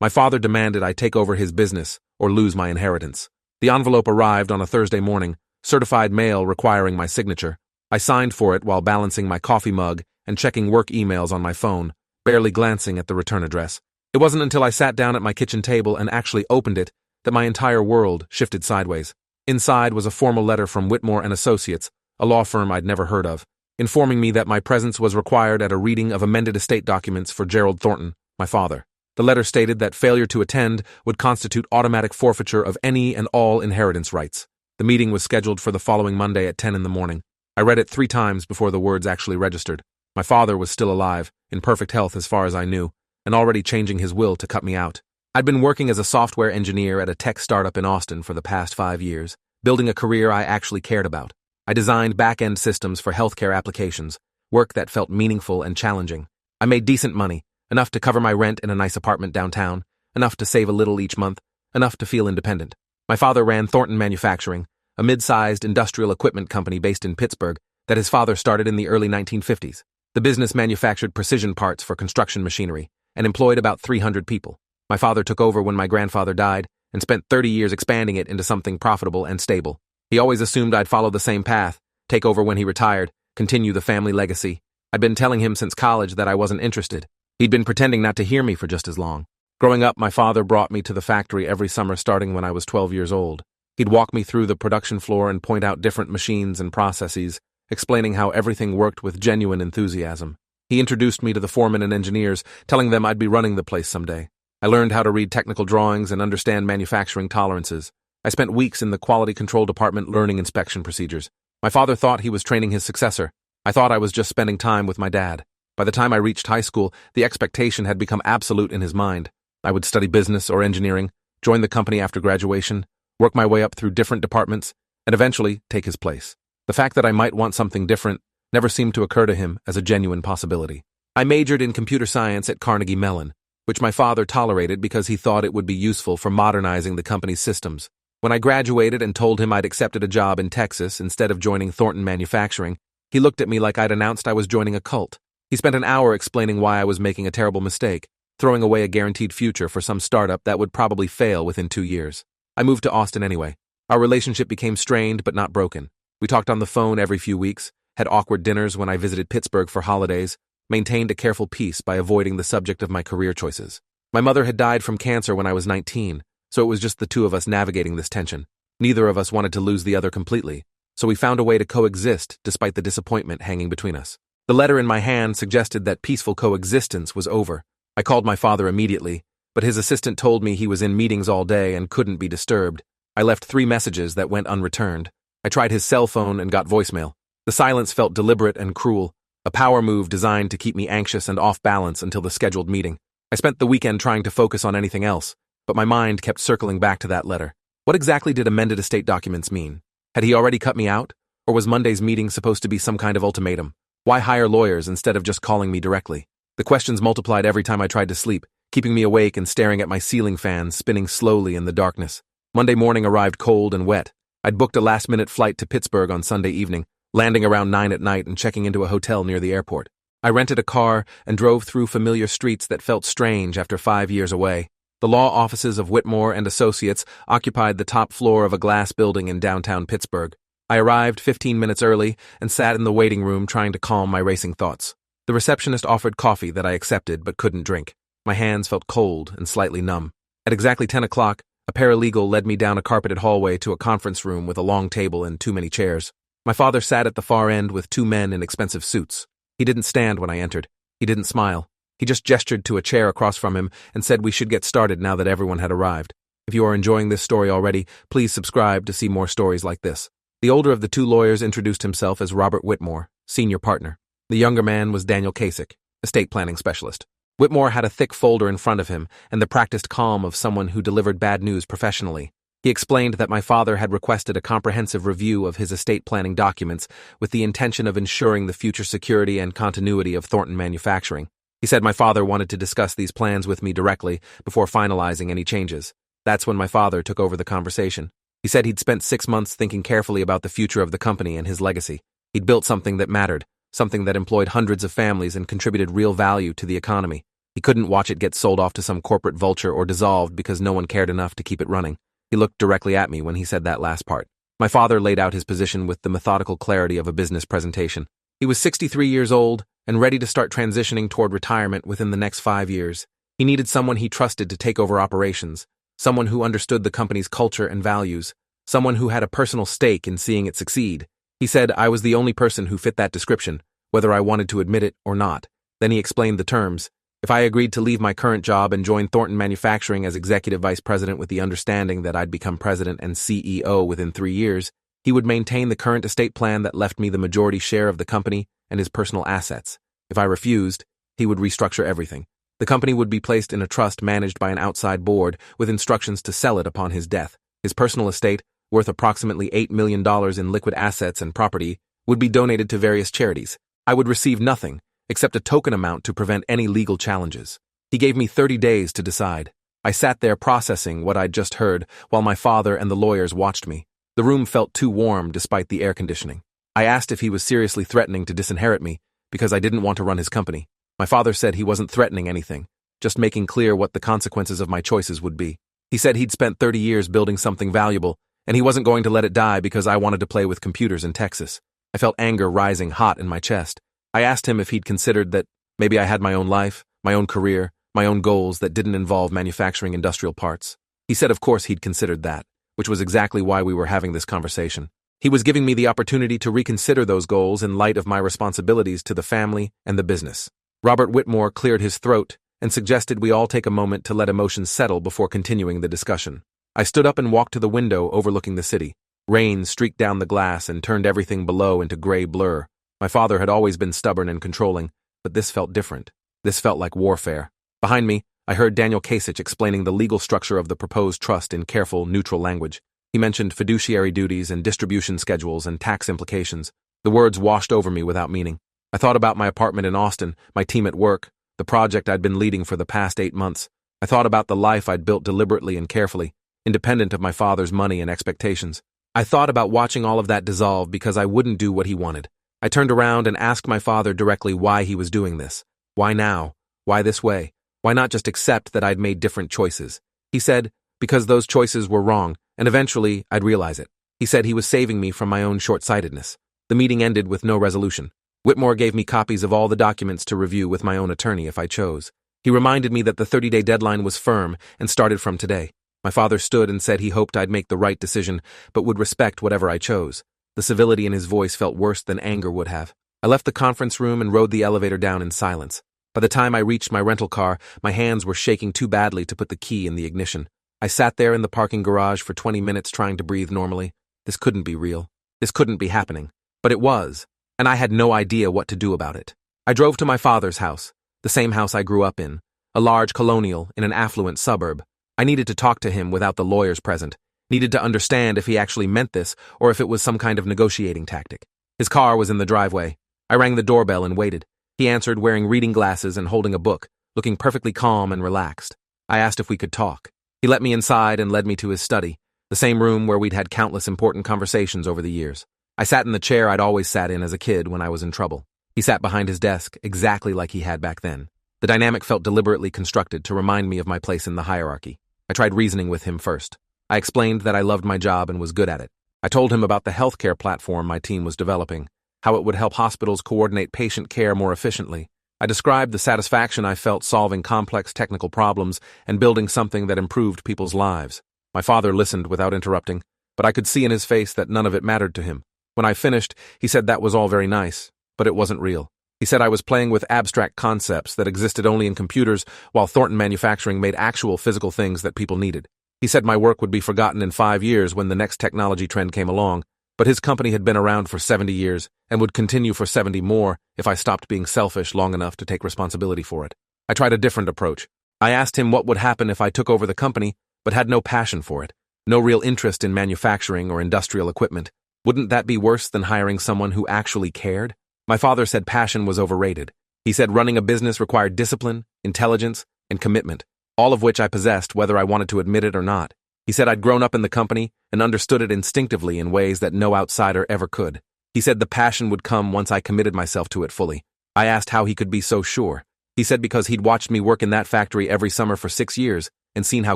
My father demanded I take over his business or lose my inheritance. The envelope arrived on a Thursday morning, certified mail requiring my signature. I signed for it while balancing my coffee mug and checking work emails on my phone, barely glancing at the return address. It wasn't until I sat down at my kitchen table and actually opened it that my entire world shifted sideways. Inside was a formal letter from Whitmore and Associates, a law firm I'd never heard of, informing me that my presence was required at a reading of amended estate documents for Gerald Thornton, my father. The letter stated that failure to attend would constitute automatic forfeiture of any and all inheritance rights. The meeting was scheduled for the following Monday at 10 in the morning. I read it 3 times before the words actually registered. My father was still alive, in perfect health as far as I knew, and already changing his will to cut me out. I'd been working as a software engineer at a tech startup in Austin for the past 5 years, building a career I actually cared about. I designed back-end systems for healthcare applications, work that felt meaningful and challenging. I made decent money, enough to cover my rent in a nice apartment downtown, enough to save a little each month, enough to feel independent. My father ran Thornton Manufacturing, a mid-sized industrial equipment company based in Pittsburgh that his father started in the early 1950s. The business manufactured precision parts for construction machinery and employed about 300 people. My father took over when my grandfather died and spent 30 years expanding it into something profitable and stable. He always assumed I'd follow the same path, take over when he retired, continue the family legacy. I'd been telling him since college that I wasn't interested. He'd been pretending not to hear me for just as long. Growing up, my father brought me to the factory every summer starting when I was 12 years old. He'd walk me through the production floor and point out different machines and processes, explaining how everything worked with genuine enthusiasm. He introduced me to the foremen and engineers, telling them I'd be running the place someday. I learned how to read technical drawings and understand manufacturing tolerances. I spent weeks in the quality control department learning inspection procedures. My father thought he was training his successor. I thought I was just spending time with my dad. By the time I reached high school, the expectation had become absolute in his mind. I would study business or engineering, join the company after graduation, work my way up through different departments, and eventually take his place. The fact that I might want something different never seemed to occur to him as a genuine possibility. I majored in computer science at Carnegie Mellon, which my father tolerated because he thought it would be useful for modernizing the company's systems. When I graduated and told him I'd accepted a job in Texas instead of joining Thornton Manufacturing, he looked at me like I'd announced I was joining a cult. He spent an hour explaining why I was making a terrible mistake, throwing away a guaranteed future for some startup that would probably fail within 2 years. I moved to Austin anyway. Our relationship became strained but not broken. We talked on the phone every few weeks, had awkward dinners when I visited Pittsburgh for holidays, maintained a careful peace by avoiding the subject of my career choices. My mother had died from cancer when I was 19, so it was just the two of us navigating this tension. Neither of us wanted to lose the other completely, so we found a way to coexist despite the disappointment hanging between us. The letter in my hand suggested that peaceful coexistence was over. I called my father immediately, but his assistant told me he was in meetings all day and couldn't be disturbed. I left 3 messages that went unreturned. I tried his cell phone and got voicemail. The silence felt deliberate and cruel, a power move designed to keep me anxious and off balance until the scheduled meeting. I spent the weekend trying to focus on anything else, but my mind kept circling back to that letter. What exactly did amended estate documents mean? Had he already cut me out? Or was Monday's meeting supposed to be some kind of ultimatum? Why hire lawyers instead of just calling me directly? The questions multiplied every time I tried to sleep, keeping me awake and staring at my ceiling fan spinning slowly in the darkness. Monday morning arrived cold and wet. I'd booked a last-minute flight to Pittsburgh on Sunday evening, landing around 9 at night and checking into a hotel near the airport. I rented a car and drove through familiar streets that felt strange after 5 years away. The law offices of Whitmore and Associates occupied the top floor of a glass building in downtown Pittsburgh. I arrived 15 minutes early and sat in the waiting room trying to calm my racing thoughts. The receptionist offered coffee that I accepted but couldn't drink. My hands felt cold and slightly numb. At exactly 10 o'clock, a paralegal led me down a carpeted hallway to a conference room with a long table and too many chairs. My father sat at the far end with 2 men in expensive suits. He didn't stand when I entered. He didn't smile. He just gestured to a chair across from him and said we should get started now that everyone had arrived. If you are enjoying this story already, please subscribe to see more stories like this. The older of the 2 lawyers introduced himself as Robert Whitmore, senior partner. The younger man was Daniel Kasich, estate planning specialist. Whitmore had a thick folder in front of him and the practiced calm of someone who delivered bad news professionally. He explained that my father had requested a comprehensive review of his estate planning documents with the intention of ensuring the future security and continuity of Thornton Manufacturing. He said my father wanted to discuss these plans with me directly before finalizing any changes. That's when my father took over the conversation. He said he'd spent 6 months thinking carefully about the future of the company and his legacy. He'd built something that mattered, something that employed hundreds of families and contributed real value to the economy. He couldn't watch it get sold off to some corporate vulture or dissolved because no one cared enough to keep it running. He looked directly at me when he said that last part. My father laid out his position with the methodical clarity of a business presentation. He was 63 years old and ready to start transitioning toward retirement within the next 5 years. He needed someone he trusted to take over operations, someone who understood the company's culture and values, someone who had a personal stake in seeing it succeed. He said I was the only person who fit that description, whether I wanted to admit it or not. Then he explained the terms. If I agreed to leave my current job and join Thornton Manufacturing as executive vice president with the understanding that I'd become president and CEO within 3 years, he would maintain the current estate plan that left me the majority share of the company and his personal assets. If I refused, he would restructure everything. The company would be placed in a trust managed by an outside board with instructions to sell it upon his death. His personal estate, worth approximately $8 million in liquid assets and property, would be donated to various charities. I would receive nothing, except a token amount to prevent any legal challenges. He gave me 30 days to decide. I sat there processing what I'd just heard while my father and the lawyers watched me. The room felt too warm despite the air conditioning. I asked if he was seriously threatening to disinherit me because I didn't want to run his company. My father said he wasn't threatening anything, just making clear what the consequences of my choices would be. He said he'd spent 30 years building something valuable, and he wasn't going to let it die because I wanted to play with computers in Texas. I felt anger rising hot in my chest. I asked him if he'd considered that maybe I had my own life, my own career, my own goals that didn't involve manufacturing industrial parts. He said of course he'd considered that, which was exactly why we were having this conversation. He was giving me the opportunity to reconsider those goals in light of my responsibilities to the family and the business. Robert Whitmore cleared his throat and suggested we all take a moment to let emotions settle before continuing the discussion. I stood up and walked to the window overlooking the city. Rain streaked down the glass and turned everything below into gray blur. My father had always been stubborn and controlling, but this felt different. This felt like warfare. Behind me, I heard Daniel Kasich explaining the legal structure of the proposed trust in careful, neutral language. He mentioned fiduciary duties and distribution schedules and tax implications. The words washed over me without meaning. I thought about my apartment in Austin, my team at work, the project I'd been leading for the past 8 months. I thought about the life I'd built deliberately and carefully, independent of my father's money and expectations. I thought about watching all of that dissolve because I wouldn't do what he wanted. I turned around and asked my father directly why he was doing this. Why now? Why this way? Why not just accept that I'd made different choices? He said, because those choices were wrong, and eventually I'd realize it. He said he was saving me from my own short-sightedness. The meeting ended with no resolution. Whitmore gave me copies of all the documents to review with my own attorney if I chose. He reminded me that the 30-day deadline was firm and started from today. My father stood and said he hoped I'd make the right decision, but would respect whatever I chose. The civility in his voice felt worse than anger would have. I left the conference room and rode the elevator down in silence. By the time I reached my rental car, my hands were shaking too badly to put the key in the ignition. I sat there in the parking garage for 20 minutes trying to breathe normally. This couldn't be real. This couldn't be happening. But it was, and I had no idea what to do about it. I drove to my father's house, the same house I grew up in, a large colonial in an affluent suburb. I needed to talk to him without the lawyers present, needed to understand if he actually meant this or if it was some kind of negotiating tactic. His car was in the driveway. I rang the doorbell and waited. He answered wearing reading glasses and holding a book, looking perfectly calm and relaxed. I asked if we could talk. He let me inside and led me to his study, the same room where we'd had countless important conversations over the years. I sat in the chair I'd always sat in as a kid when I was in trouble. He sat behind his desk, exactly like he had back then. The dynamic felt deliberately constructed to remind me of my place in the hierarchy. I tried reasoning with him first. I explained that I loved my job and was good at it. I told him about the healthcare platform my team was developing, how it would help hospitals coordinate patient care more efficiently. I described the satisfaction I felt solving complex technical problems and building something that improved people's lives. My father listened without interrupting, but I could see in his face that none of it mattered to him. When I finished, he said that was all very nice, but it wasn't real. He said I was playing with abstract concepts that existed only in computers, while Thornton Manufacturing made actual physical things that people needed. He said my work would be forgotten in 5 years when the next technology trend came along, but his company had been around for 70 years and would continue for 70 more if I stopped being selfish long enough to take responsibility for it. I tried a different approach. I asked him what would happen if I took over the company, but had no passion for it, no real interest in manufacturing or industrial equipment. Wouldn't that be worse than hiring someone who actually cared? My father said passion was overrated. He said running a business required discipline, intelligence, and commitment, all of which I possessed whether I wanted to admit it or not. He said I'd grown up in the company and understood it instinctively in ways that no outsider ever could. He said the passion would come once I committed myself to it fully. I asked how he could be so sure. He He said because he'd watched me work in that factory every summer for 6 years and seen how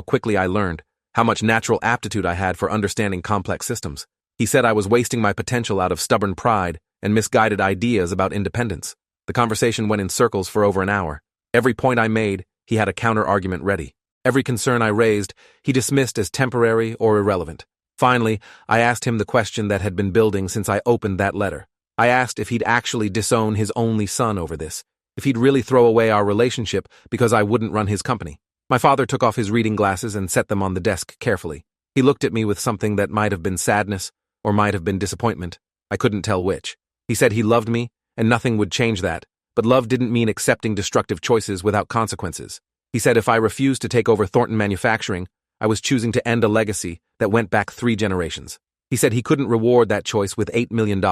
quickly I learned, how much natural aptitude I had for understanding complex systems. He said I was wasting my potential out of stubborn pride and misguided ideas about independence. The conversation went in circles for over an hour. Every point I made, he had a counter-argument ready. Every concern I raised, he dismissed as temporary or irrelevant. Finally, I asked him the question that had been building since I opened that letter. I asked if he'd actually disown his only son over this, if he'd really throw away our relationship because I wouldn't run his company. My father took off his reading glasses and set them on the desk carefully. He looked at me with something that might have been sadness or might have been disappointment. I couldn't tell which. He said he loved me, and nothing would change that, but love didn't mean accepting destructive choices without consequences. He said if I refused to take over Thornton Manufacturing, I was choosing to end a legacy that went back 3 generations. He said he couldn't reward that choice with $8 million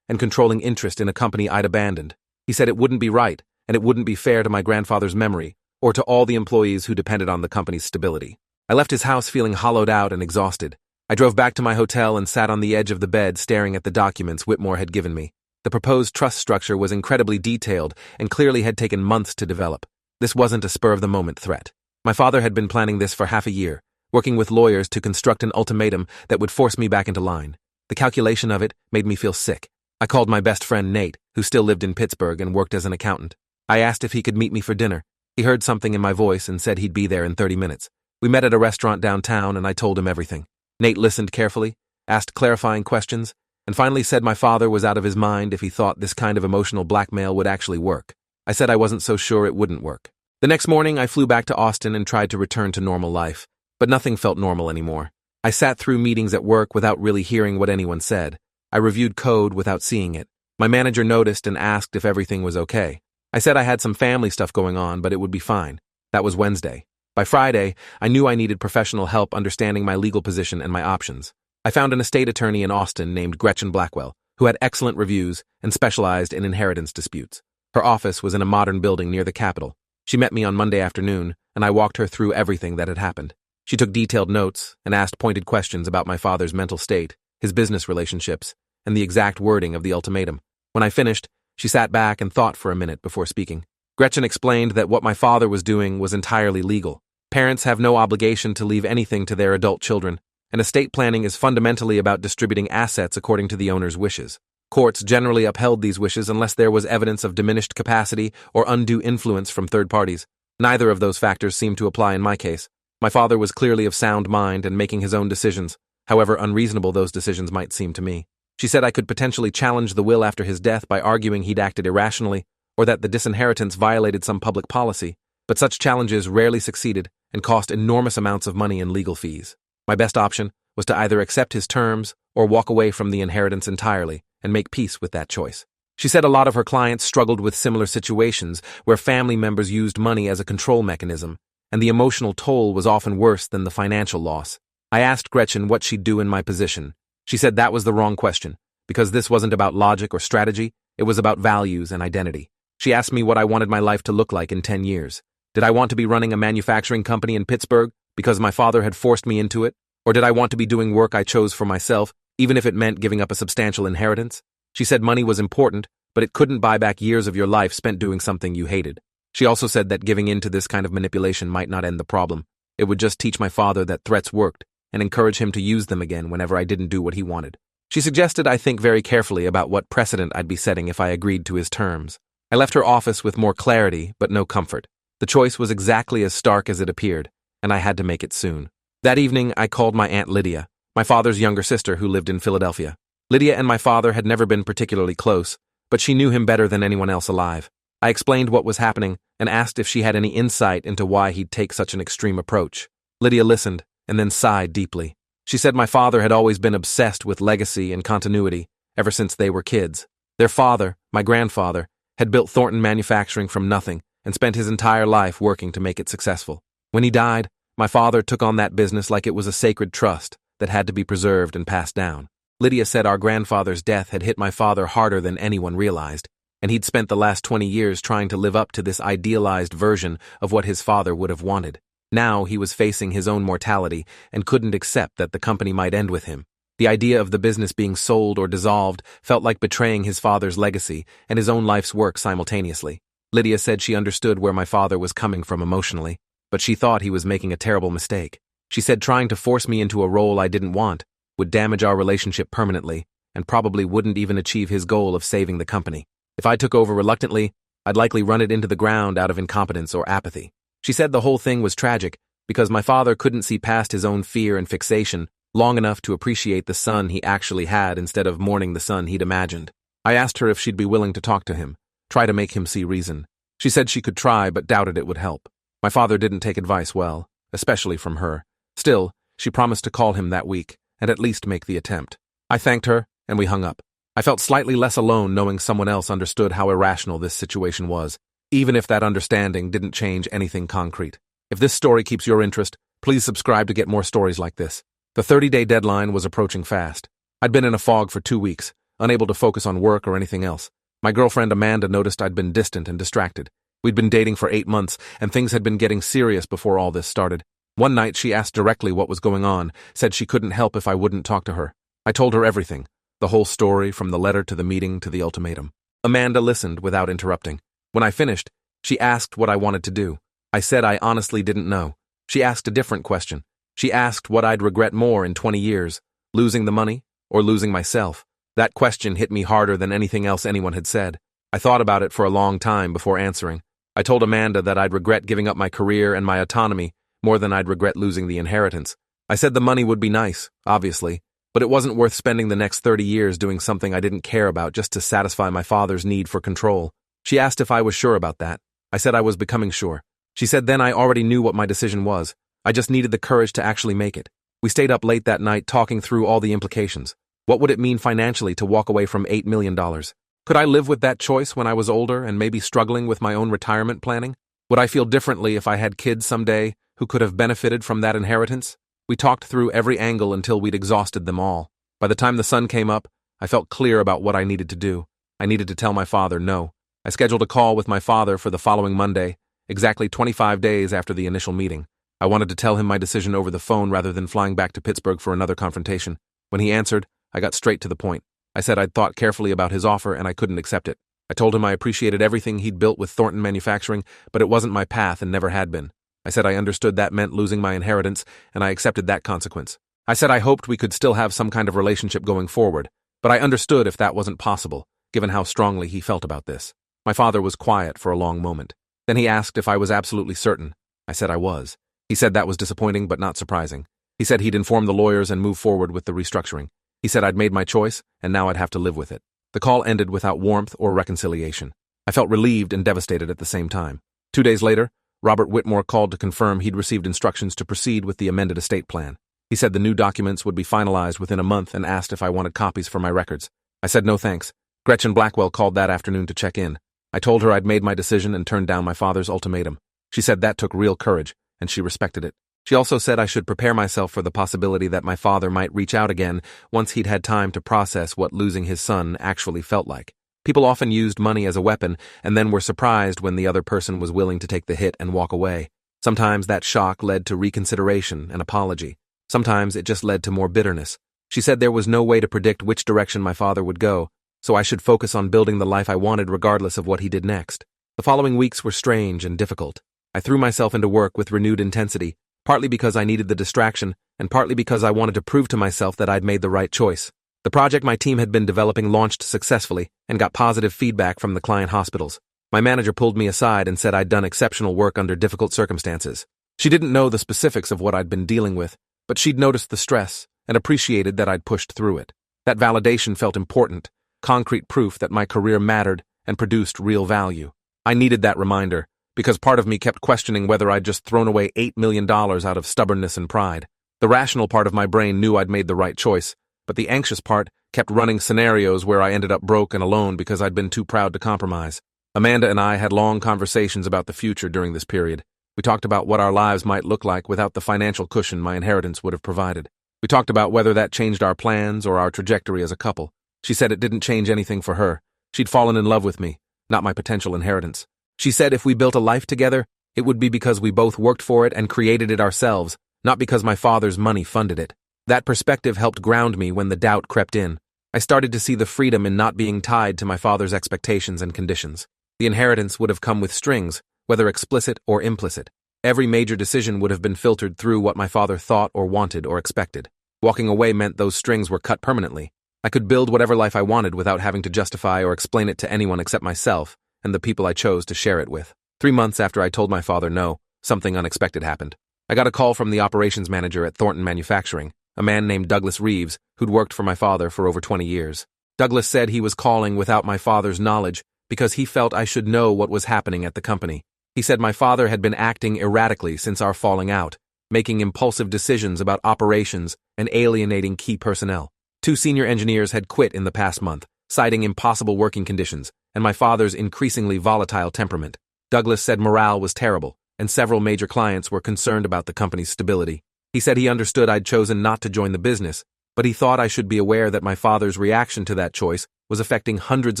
and controlling interest in a company I'd abandoned. He said it wouldn't be right, and it wouldn't be fair to my grandfather's memory, or to all the employees who depended on the company's stability. I left his house feeling hollowed out and exhausted. I drove back to my hotel and sat on the edge of the bed staring at the documents Whitmore had given me. The proposed trust structure was incredibly detailed and clearly had taken months to develop. This wasn't a spur-of-the-moment threat. My father had been planning this for half a year, working with lawyers to construct an ultimatum that would force me back into line. The calculation of it made me feel sick. I called my best friend Nate, who still lived in Pittsburgh and worked as an accountant. I asked if he could meet me for dinner. He heard something in my voice and said he'd be there in 30 minutes. We met at a restaurant downtown and I told him everything. Nate listened carefully, asked clarifying questions, and finally said my father was out of his mind if he thought this kind of emotional blackmail would actually work. I said I wasn't so sure it wouldn't work. The next morning, I flew back to Austin and tried to return to normal life, but nothing felt normal anymore. I sat through meetings at work without really hearing what anyone said. I reviewed code without seeing it. My manager noticed and asked if everything was okay. I said I had some family stuff going on, but it would be fine. That was Wednesday. By Friday, I knew I needed professional help understanding my legal position and my options. I found an estate attorney in Austin named Gretchen Blackwell, who had excellent reviews and specialized in inheritance disputes. Her office was in a modern building near the Capitol. She met me on Monday afternoon, and I walked her through everything that had happened. She took detailed notes and asked pointed questions about my father's mental state, his business relationships, and the exact wording of the ultimatum. When I finished, she sat back and thought for a minute before speaking. Gretchen explained that what my father was doing was entirely legal. Parents have no obligation to leave anything to their adult children, and estate planning is fundamentally about distributing assets according to the owner's wishes. Courts generally upheld these wishes unless there was evidence of diminished capacity or undue influence from third parties. Neither of those factors seemed to apply in my case. My father was clearly of sound mind and making his own decisions, however unreasonable those decisions might seem to me. She said I could potentially challenge the will after his death by arguing he'd acted irrationally, or that the disinheritance violated some public policy, but such challenges rarely succeeded and cost enormous amounts of money in legal fees. My best option was to either accept his terms or walk away from the inheritance entirely and make peace with that choice. She said a lot of her clients struggled with similar situations where family members used money as a control mechanism, and the emotional toll was often worse than the financial loss. I asked Gretchen what she'd do in my position. She said that was the wrong question, because this wasn't about logic or strategy, it was about values and identity. She asked me what I wanted my life to look like in 10 years. Did I want to be running a manufacturing company in Pittsburgh because my father had forced me into it? Or did I want to be doing work I chose for myself, even if it meant giving up a substantial inheritance? She said money was important, but it couldn't buy back years of your life spent doing something you hated. She also said that giving in to this kind of manipulation might not end the problem. It would just teach my father that threats worked and encourage him to use them again whenever I didn't do what he wanted. She suggested I think very carefully about what precedent I'd be setting if I agreed to his terms. I left her office with more clarity, but no comfort. The choice was exactly as stark as it appeared, and I had to make it soon. That evening, I called my Aunt Lydia, my father's younger sister who lived in Philadelphia. Lydia and my father had never been particularly close, but she knew him better than anyone else alive. I explained what was happening and asked if she had any insight into why he'd take such an extreme approach. Lydia listened and then sighed deeply. She said my father had always been obsessed with legacy and continuity ever since they were kids. Their father, my grandfather, had built Thornton Manufacturing from nothing and spent his entire life working to make it successful. When he died, my father took on that business like it was a sacred trust that had to be preserved and passed down. Lydia said our grandfather's death had hit my father harder than anyone realized, and he'd spent the last 20 years trying to live up to this idealized version of what his father would have wanted. Now he was facing his own mortality and couldn't accept that the company might end with him. The idea of the business being sold or dissolved felt like betraying his father's legacy and his own life's work simultaneously. Lydia said she understood where my father was coming from emotionally, but she thought he was making a terrible mistake. She said trying to force me into a role I didn't want would damage our relationship permanently and probably wouldn't even achieve his goal of saving the company. If I took over reluctantly, I'd likely run it into the ground out of incompetence or apathy. She said the whole thing was tragic because my father couldn't see past his own fear and fixation long enough to appreciate the son he actually had instead of mourning the son he'd imagined. I asked her if she'd be willing to talk to him, try to make him see reason. She said she could try but doubted it would help. My father didn't take advice well, especially from her. Still, she promised to call him that week and at least make the attempt. I thanked her, and we hung up. I felt slightly less alone knowing someone else understood how irrational this situation was, even if that understanding didn't change anything concrete. If this story keeps your interest, please subscribe to get more stories like this. The 30-day deadline was approaching fast. I'd been in a fog for 2 weeks, unable to focus on work or anything else. My girlfriend Amanda noticed I'd been distant and distracted. We'd been dating for 8 months, and things had been getting serious before all this started. One night she asked directly what was going on, said she couldn't help if I wouldn't talk to her. I told her everything, the whole story from the letter to the meeting to the ultimatum. Amanda listened without interrupting. When I finished, she asked what I wanted to do. I said I honestly didn't know. She asked a different question. She asked what I'd regret more in 20 years, losing the money or losing myself. That question hit me harder than anything else anyone had said. I thought about it for a long time before answering. I told Amanda that I'd regret giving up my career and my autonomy more than I'd regret losing the inheritance. I said the money would be nice, obviously, but it wasn't worth spending the next 30 years doing something I didn't care about just to satisfy my father's need for control. She asked if I was sure about that. I said I was becoming sure. She said then I already knew what my decision was. I just needed the courage to actually make it. We stayed up late that night talking through all the implications. What would it mean financially to walk away from $8 million? Could I live with that choice when I was older and maybe struggling with my own retirement planning? Would I feel differently if I had kids someday who could have benefited from that inheritance? We talked through every angle until we'd exhausted them all. By the time the sun came up, I felt clear about what I needed to do. I needed to tell my father no. I scheduled a call with my father for the following Monday, exactly 25 days after the initial meeting. I wanted to tell him my decision over the phone rather than flying back to Pittsburgh for another confrontation. When he answered, I got straight to the point. I said I'd thought carefully about his offer and I couldn't accept it. I told him I appreciated everything he'd built with Thornton Manufacturing, but it wasn't my path and never had been. I said I understood that meant losing my inheritance, and I accepted that consequence. I said I hoped we could still have some kind of relationship going forward, but I understood if that wasn't possible, given how strongly he felt about this. My father was quiet for a long moment. Then he asked if I was absolutely certain. I said I was. He said that was disappointing but not surprising. He said he'd inform the lawyers and move forward with the restructuring. He said I'd made my choice, and now I'd have to live with it. The call ended without warmth or reconciliation. I felt relieved and devastated at the same time. 2 days later, Robert Whitmore called to confirm he'd received instructions to proceed with the amended estate plan. He said the new documents would be finalized within a month and asked if I wanted copies for my records. I said no thanks. Gretchen Blackwell called that afternoon to check in. I told her I'd made my decision and turned down my father's ultimatum. She said that took real courage, and she respected it. She also said I should prepare myself for the possibility that my father might reach out again once he'd had time to process what losing his son actually felt like. People often used money as a weapon and then were surprised when the other person was willing to take the hit and walk away. Sometimes that shock led to reconsideration and apology. Sometimes it just led to more bitterness. She said there was no way to predict which direction my father would go, so I should focus on building the life I wanted regardless of what he did next. The following weeks were strange and difficult. I threw myself into work with renewed intensity, partly because I needed the distraction and partly because I wanted to prove to myself that I'd made the right choice. The project my team had been developing launched successfully and got positive feedback from the client hospitals. My manager pulled me aside and said I'd done exceptional work under difficult circumstances. She didn't know the specifics of what I'd been dealing with, but she'd noticed the stress and appreciated that I'd pushed through it. That validation felt important, concrete proof that my career mattered and produced real value. I needed that reminder, because part of me kept questioning whether I'd just thrown away $8 million out of stubbornness and pride. The rational part of my brain knew I'd made the right choice, but the anxious part kept running scenarios where I ended up broke and alone because I'd been too proud to compromise. Amanda and I had long conversations about the future during this period. We talked about what our lives might look like without the financial cushion my inheritance would have provided. We talked about whether that changed our plans or our trajectory as a couple. She said it didn't change anything for her. She'd fallen in love with me, not my potential inheritance. She said if we built a life together, it would be because we both worked for it and created it ourselves, not because my father's money funded it. That perspective helped ground me when the doubt crept in. I started to see the freedom in not being tied to my father's expectations and conditions. The inheritance would have come with strings, whether explicit or implicit. Every major decision would have been filtered through what my father thought or wanted or expected. Walking away meant those strings were cut permanently. I could build whatever life I wanted without having to justify or explain it to anyone except myself and the people I chose to share it with. 3 months after I told my father no, something unexpected happened. I got a call from the operations manager at Thornton Manufacturing, a man named Douglas Reeves, who'd worked for my father for over 20 years. Douglas said he was calling without my father's knowledge because he felt I should know what was happening at the company. He said my father had been acting erratically since our falling out, making impulsive decisions about operations and alienating key personnel. 2 senior engineers had quit in the past month, citing impossible working conditions and my father's increasingly volatile temperament. Douglas said morale was terrible, and several major clients were concerned about the company's stability. He said he understood I'd chosen not to join the business, but he thought I should be aware that my father's reaction to that choice was affecting hundreds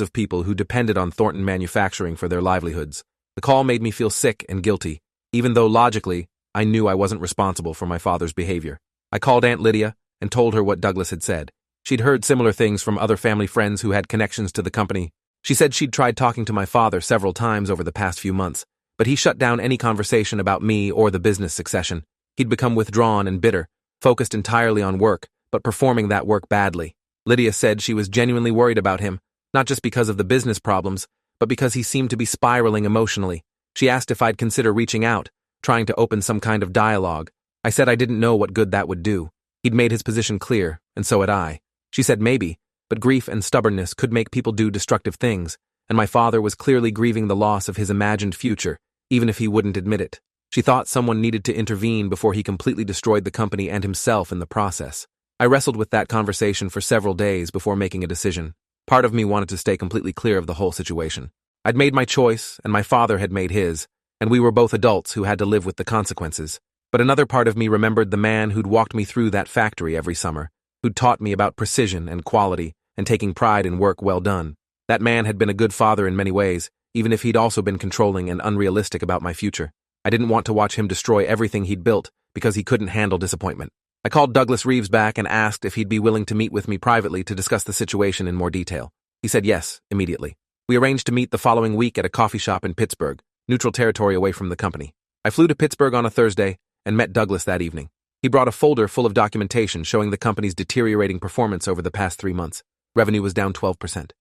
of people who depended on Thornton Manufacturing for their livelihoods. The call made me feel sick and guilty, even though logically, I knew I wasn't responsible for my father's behavior. I called Aunt Lydia and told her what Douglas had said. She'd heard similar things from other family friends who had connections to the company. She said she'd tried talking to my father several times over the past few months, but he shut down any conversation about me or the business succession. He'd become withdrawn and bitter, focused entirely on work, but performing that work badly. Lydia said she was genuinely worried about him, not just because of the business problems, but because he seemed to be spiraling emotionally. She asked if I'd consider reaching out, trying to open some kind of dialogue. I said I didn't know what good that would do. He'd made his position clear, and so had I. She said maybe, but grief and stubbornness could make people do destructive things, and my father was clearly grieving the loss of his imagined future, even if he wouldn't admit it. She thought someone needed to intervene before he completely destroyed the company and himself in the process. I wrestled with that conversation for several days before making a decision. Part of me wanted to stay completely clear of the whole situation. I'd made my choice, and my father had made his, and we were both adults who had to live with the consequences. But another part of me remembered the man who'd walked me through that factory every summer, who'd taught me about precision and quality and taking pride in work well done. That man had been a good father in many ways, even if he'd also been controlling and unrealistic about my future. I didn't want to watch him destroy everything he'd built because he couldn't handle disappointment. I called Douglas Reeves back and asked if he'd be willing to meet with me privately to discuss the situation in more detail. He said yes, immediately. We arranged to meet the following week at a coffee shop in Pittsburgh, neutral territory away from the company. I flew to Pittsburgh on a Thursday and met Douglas that evening. He brought a folder full of documentation showing the company's deteriorating performance over the past 3 months. Revenue was down 12%.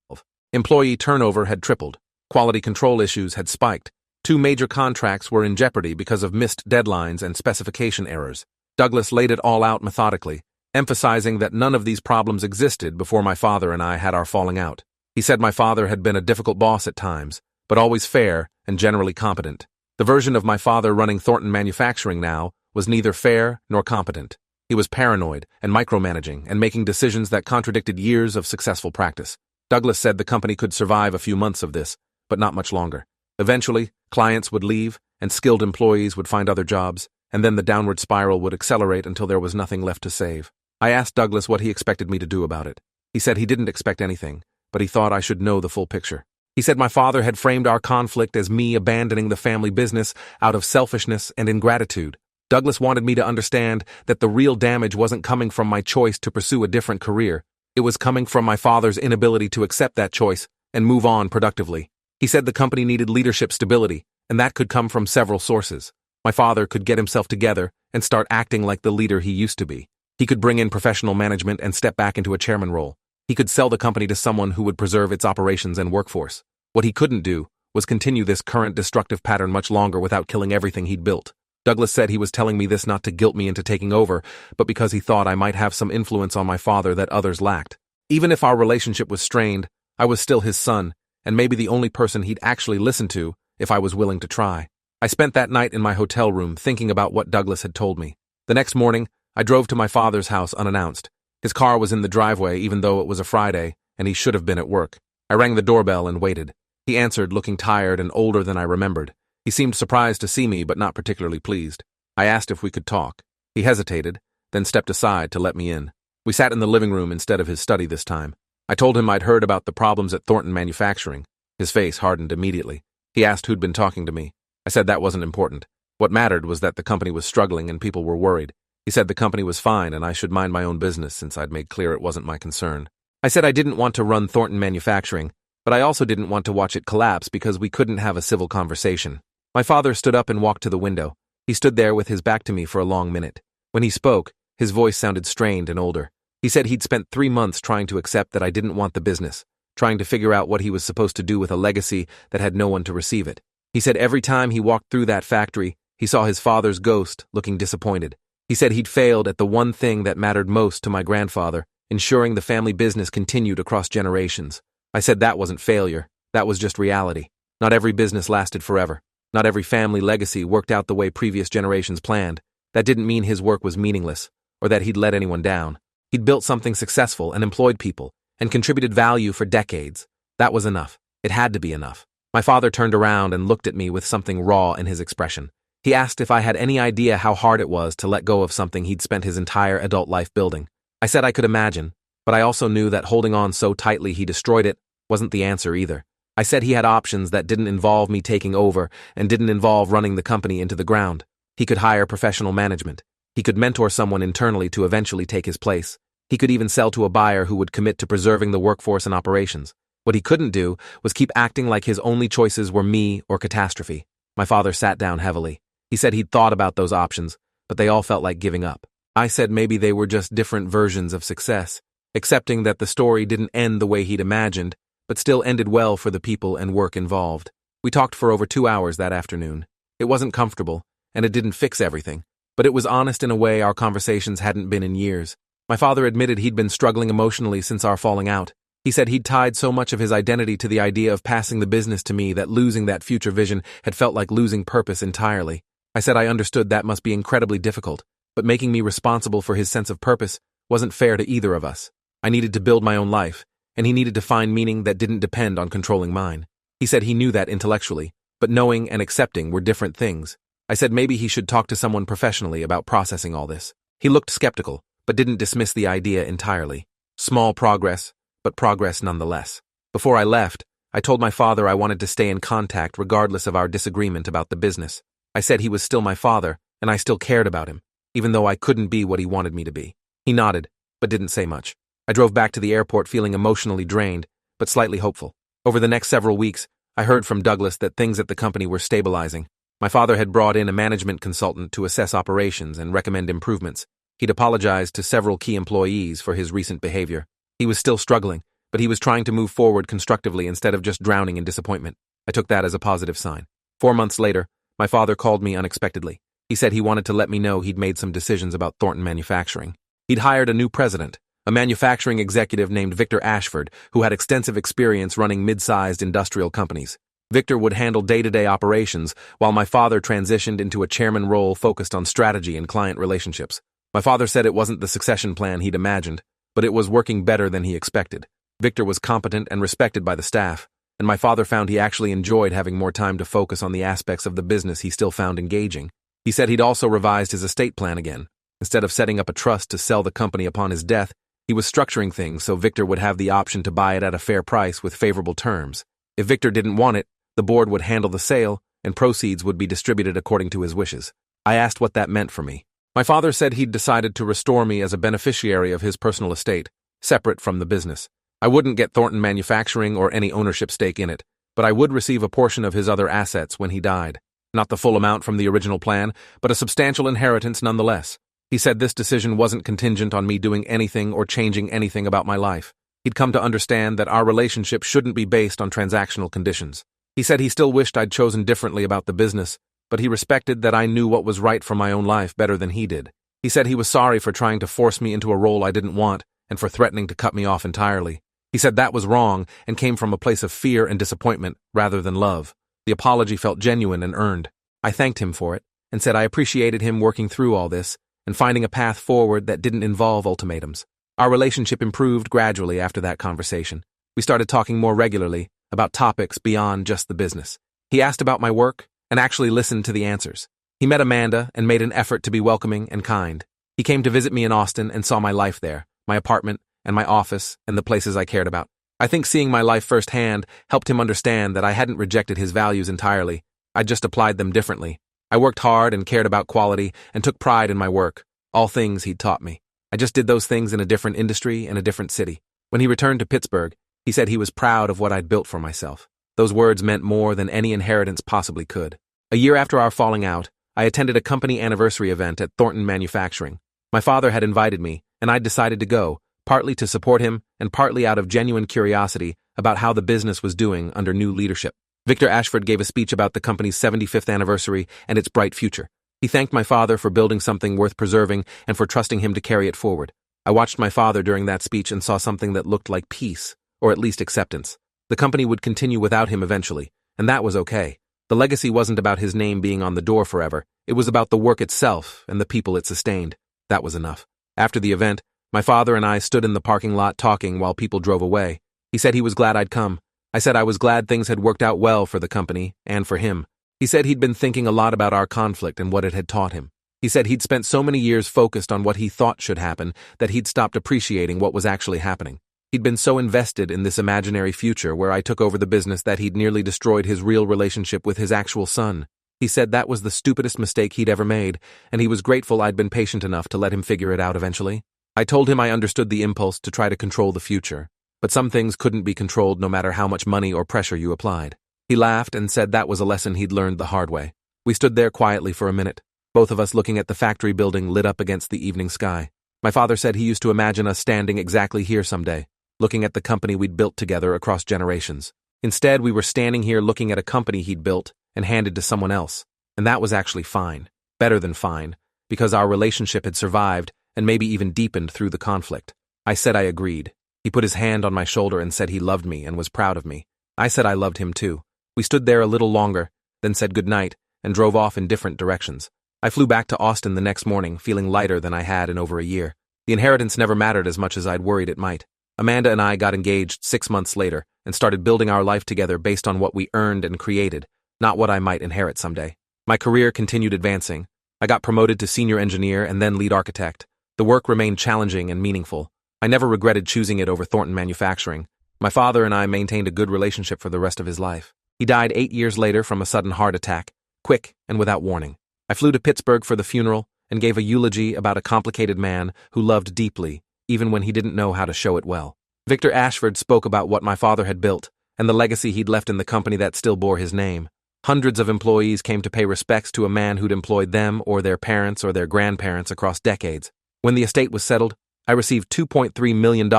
Employee turnover had tripled. Quality control issues had spiked. 2 major contracts were in jeopardy because of missed deadlines and specification errors. Douglas laid it all out methodically, emphasizing that none of these problems existed before my father and I had our falling out. He said my father had been a difficult boss at times, but always fair and generally competent. The version of my father running Thornton Manufacturing now was neither fair nor competent. He was paranoid and micromanaging and making decisions that contradicted years of successful practice. Douglas said the company could survive a few months of this, but not much longer. Eventually, clients would leave and skilled employees would find other jobs, and then the downward spiral would accelerate until there was nothing left to save. I asked Douglas what he expected me to do about it. He said he didn't expect anything, but he thought I should know the full picture. He said my father had framed our conflict as me abandoning the family business out of selfishness and ingratitude. Douglas wanted me to understand that the real damage wasn't coming from my choice to pursue a different career. It was coming from my father's inability to accept that choice and move on productively. He said the company needed leadership stability, and that could come from several sources. My father could get himself together and start acting like the leader he used to be. He could bring in professional management and step back into a chairman role. He could sell the company to someone who would preserve its operations and workforce. What he couldn't do was continue this current destructive pattern much longer without killing everything he'd built. Douglas said he was telling me this not to guilt me into taking over, but because he thought I might have some influence on my father that others lacked. Even if our relationship was strained, I was still his son, and maybe the only person he'd actually listen to if I was willing to try. I spent that night in my hotel room thinking about what Douglas had told me. The next morning, I drove to my father's house unannounced. His car was in the driveway even though it was a Friday, and he should have been at work. I rang the doorbell and waited. He answered, looking tired and older than I remembered. He seemed surprised to see me, but not particularly pleased. I asked if we could talk. He hesitated, then stepped aside to let me in. We sat in the living room instead of his study this time. I told him I'd heard about the problems at Thornton Manufacturing. His face hardened immediately. He asked who'd been talking to me. I said that wasn't important. What mattered was that the company was struggling and people were worried. He said the company was fine and I should mind my own business since I'd made clear it wasn't my concern. I said I didn't want to run Thornton Manufacturing, but I also didn't want to watch it collapse because we couldn't have a civil conversation. My father stood up and walked to the window. He stood there with his back to me for a long minute. When he spoke, his voice sounded strained and older. He said he'd spent 3 months trying to accept that I didn't want the business, trying to figure out what he was supposed to do with a legacy that had no one to receive it. He said every time he walked through that factory, he saw his father's ghost, looking disappointed. He said he'd failed at the one thing that mattered most to my grandfather, ensuring the family business continued across generations. I said that wasn't failure, that was just reality. Not every business lasted forever. Not every family legacy worked out the way previous generations planned. That didn't mean his work was meaningless, or that he'd let anyone down. He'd built something successful and employed people, and contributed value for decades. That was enough. It had to be enough. My father turned around and looked at me with something raw in his expression. He asked if I had any idea how hard it was to let go of something he'd spent his entire adult life building. I said I could imagine, but I also knew that holding on so tightly he destroyed it wasn't the answer either. I said he had options that didn't involve me taking over and didn't involve running the company into the ground. He could hire professional management. He could mentor someone internally to eventually take his place. He could even sell to a buyer who would commit to preserving the workforce and operations. What he couldn't do was keep acting like his only choices were me or catastrophe. My father sat down heavily. He said he'd thought about those options, but they all felt like giving up. I said maybe they were just different versions of success, accepting that the story didn't end the way he'd imagined, but still ended well for the people and work involved. We talked for over 2 hours that afternoon. It wasn't comfortable, and it didn't fix everything, but it was honest in a way our conversations hadn't been in years. My father admitted he'd been struggling emotionally since our falling out. He said he'd tied so much of his identity to the idea of passing the business to me that losing that future vision had felt like losing purpose entirely. I said I understood that must be incredibly difficult, but making me responsible for his sense of purpose wasn't fair to either of us. I needed to build my own life, and he needed to find meaning that didn't depend on controlling mine. He said he knew that intellectually, but knowing and accepting were different things. I said maybe he should talk to someone professionally about processing all this. He looked skeptical, but didn't dismiss the idea entirely. Small progress, but progress nonetheless. Before I left, I told my father I wanted to stay in contact regardless of our disagreement about the business. I said he was still my father, and I still cared about him, even though I couldn't be what he wanted me to be. He nodded, but didn't say much. I drove back to the airport feeling emotionally drained, but slightly hopeful. Over the next several weeks, I heard from Douglas that things at the company were stabilizing. My father had brought in a management consultant to assess operations and recommend improvements. He'd apologized to several key employees for his recent behavior. He was still struggling, but he was trying to move forward constructively instead of just drowning in disappointment. I took that as a positive sign. 4 months later, my father called me unexpectedly. He said he wanted to let me know he'd made some decisions about Thornton Manufacturing. He'd hired a new president, a manufacturing executive named Victor Ashford, who had extensive experience running mid-sized industrial companies. Victor would handle day-to-day operations, while my father transitioned into a chairman role focused on strategy and client relationships. My father said it wasn't the succession plan he'd imagined, but it was working better than he expected. Victor was competent and respected by the staff, and my father found he actually enjoyed having more time to focus on the aspects of the business he still found engaging. He said he'd also revised his estate plan again. Instead of setting up a trust to sell the company upon his death, he was structuring things so Victor would have the option to buy it at a fair price with favorable terms. If Victor didn't want it, the board would handle the sale, and proceeds would be distributed according to his wishes. I asked what that meant for me. My father said he'd decided to restore me as a beneficiary of his personal estate, separate from the business. I wouldn't get Thornton Manufacturing or any ownership stake in it, but I would receive a portion of his other assets when he died. Not the full amount from the original plan, but a substantial inheritance nonetheless. He said this decision wasn't contingent on me doing anything or changing anything about my life. He'd come to understand that our relationship shouldn't be based on transactional conditions. He said he still wished I'd chosen differently about the business, but he respected that I knew what was right for my own life better than he did. He said he was sorry for trying to force me into a role I didn't want and for threatening to cut me off entirely. He said that was wrong and came from a place of fear and disappointment rather than love. The apology felt genuine and earned. I thanked him for it and said I appreciated him working through all this and finding a path forward that didn't involve ultimatums. Our relationship improved gradually after that conversation. We started talking more regularly about topics beyond just the business. He asked about my work and actually listened to the answers. He met Amanda and made an effort to be welcoming and kind. He came to visit me in Austin and saw my life there, my apartment and my office and the places I cared about. I think seeing my life firsthand helped him understand that I hadn't rejected his values entirely. I just applied them differently. I worked hard and cared about quality and took pride in my work, all things he'd taught me. I just did those things in a different industry and a different city. When he returned to Pittsburgh, He said he was proud of what I'd built for myself. Those words meant more than any inheritance possibly could. A year after our falling out, I attended a company anniversary event at Thornton Manufacturing. My father had invited me, and I'd decided to go, partly to support him and partly out of genuine curiosity about how the business was doing under new leadership. Victor Ashford gave a speech about the company's 75th anniversary and its bright future. He thanked my father for building something worth preserving and for trusting him to carry it forward. I watched my father during that speech and saw something that looked like peace, or at least acceptance. The company would continue without him eventually, and that was okay. The legacy wasn't about his name being on the door forever. It was about the work itself and the people it sustained. That was enough. After the event, my father and I stood in the parking lot talking while people drove away. He said he was glad I'd come. I said I was glad things had worked out well for the company and for him. He said he'd been thinking a lot about our conflict and what it had taught him. He said he'd spent so many years focused on what he thought should happen that he'd stopped appreciating what was actually happening. He'd been so invested in this imaginary future where I took over the business that he'd nearly destroyed his real relationship with his actual son. He said that was the stupidest mistake he'd ever made, and he was grateful I'd been patient enough to let him figure it out eventually. I told him I understood the impulse to try to control the future, but some things couldn't be controlled no matter how much money or pressure you applied. He laughed and said that was a lesson he'd learned the hard way. We stood there quietly for a minute, both of us looking at the factory building lit up against the evening sky. My father said he used to imagine us standing exactly here someday, looking at the company we'd built together across generations. Instead, we were standing here looking at a company he'd built and handed to someone else. And that was actually fine, better than fine, because our relationship had survived and maybe even deepened through the conflict. I said I agreed. He put his hand on my shoulder and said he loved me and was proud of me. I said I loved him too. We stood there a little longer, then said goodnight and drove off in different directions. I flew back to Austin the next morning, feeling lighter than I had in over a year. The inheritance never mattered as much as I'd worried it might. Amanda and I got engaged 6 months later and started building our life together based on what we earned and created, not what I might inherit someday. My career continued advancing. I got promoted to senior engineer and then lead architect. The work remained challenging and meaningful. I never regretted choosing it over Thornton Manufacturing. My father and I maintained a good relationship for the rest of his life. He died 8 years later from a sudden heart attack, quick and without warning. I flew to Pittsburgh for the funeral and gave a eulogy about a complicated man who loved deeply, even when he didn't know how to show it well. Victor Ashford spoke about what my father had built and the legacy he'd left in the company that still bore his name. Hundreds of employees came to pay respects to a man who'd employed them or their parents or their grandparents across decades. When the estate was settled, I received $2.3 million,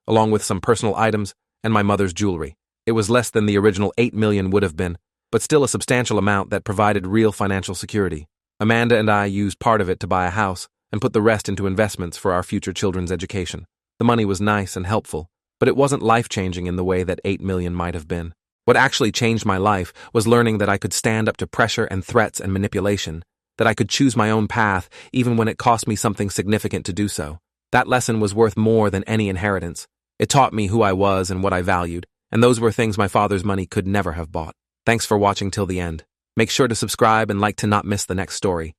along with some personal items and my mother's jewelry. It was less than the original $8 million would have been, but still a substantial amount that provided real financial security. Amanda and I used part of it to buy a house and put the rest into investments for our future children's education. The money was nice and helpful, but it wasn't life-changing in the way that $8 million might have been. What actually changed my life was learning that I could stand up to pressure and threats and manipulation, that I could choose my own path even when it cost me something significant to do so. That lesson was worth more than any inheritance. It taught me who I was and what I valued, and those were things my father's money could never have bought. Thanks for watching till the end. Make sure to subscribe and like to not miss the next story.